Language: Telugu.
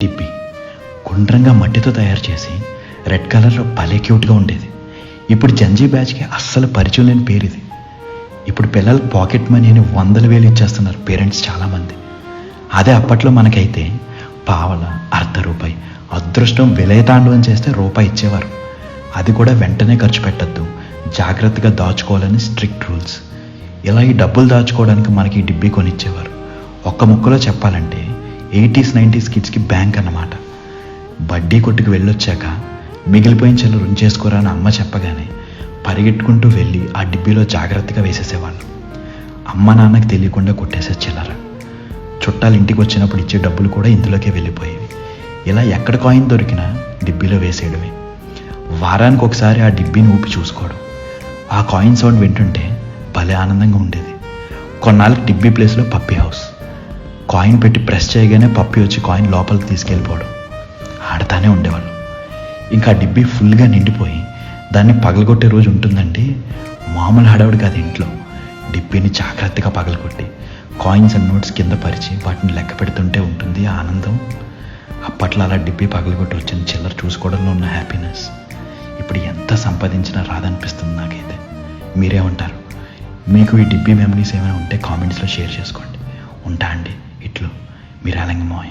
డిబ్బి గుండ్రంగా మట్టితో తయారు చేసి రెడ్ కలర్లో భలే క్యూట్గా ఉండేది. ఇప్పుడు జంజీ బ్యాచ్కి అస్సలు పరిచయం లేని పేరు ఇది. ఇప్పుడు పిల్లలు పాకెట్ మనీ అని 100,000 ఇచ్చేస్తున్నారు పేరెంట్స్ చాలామంది. అదే అప్పట్లో మనకైతే పావల, ₹1 అదృష్టం విలయతాండవం చేస్తే రూపాయి ఇచ్చేవారు. అది కూడా వెంటనే ఖర్చు పెట్టద్దు, జాగ్రత్తగా దాచుకోవాలని స్ట్రిక్ట్ రూల్స్. ఇలా ఈ డబ్బులు దాచుకోవడానికి మనకి ఈ డిబ్బీ కొనిచ్చేవారు. ఒక్క ముక్కలో చెప్పాలంటే 80s 90s కిడ్స్కి బ్యాంక్ అన్నమాట. బడ్డీ కొట్టుకు వెళ్ళొచ్చాక మిగిలిపోయిన చిల్లర ఉంచేసుకోరా అని అమ్మ చెప్పగానే పరిగెట్టుకుంటూ వెళ్ళి ఆ డిబ్బీలో జాగ్రత్తగా వేసేసేవాళ్ళు. అమ్మ నాన్నకి తెలియకుండా కొట్టేసే చిల్లర. చుట్టాలు ఇంటికి వచ్చినప్పుడు ఇచ్చే డబ్బులు కూడా ఇందులోకే వెళ్ళిపోయేవి. ఇలా ఎక్కడ కాయిన్ దొరికినా డిబ్బీలో వేసేయడమే. వారానికి ఒకసారి ఆ డిబ్బీని ఊపి చూసుకోవడం. ఆ కాయిన్ సౌండ్ వింటుంటే భలే ఆనందంగా ఉండేది. కొన్నాళ్ళకి డిబ్బీ ప్లేస్లో పప్పీ హౌస్. కాయిన్ పెట్టి ప్రెస్ చేయగానే పప్పి వచ్చి కాయిన్ లోపలికి తీసుకెళ్ళిపోవడం. ఆడతానే ఉండేవాళ్ళు. ఇంకా డిబ్బీ ఫుల్గా నిండిపోయి దాన్ని పగలగొట్టే రోజు ఉంటుందంటే మామూలు హడావుడి కాదు. ఇంట్లో డిబ్బీని జాగ్రత్తగా పగలగొట్టి కాయిన్స్ అండ్ నోట్స్ కింద పరిచి వాటిని లెక్క పెడుతుంటే ఉంటుంది ఆ ఆనందం. అప్పట్లో అలా డిబ్బీ పగలగొట్టి వచ్చిన చిల్లర చూసుకోవడంలో ఉన్న హ్యాపీనెస్ ఇప్పుడు ఎంత సంపాదించినా రాదనిపిస్తుంది నాకైతే. మీరేమంటారు? మీకు ఈ డిబ్బీ మెమరీస్ ఏమైనా ఉంటే కామెంట్స్లో షేర్ చేసుకోండి. ఉంటా అండి. ఇట్లు మీ రాలంగ మోయ.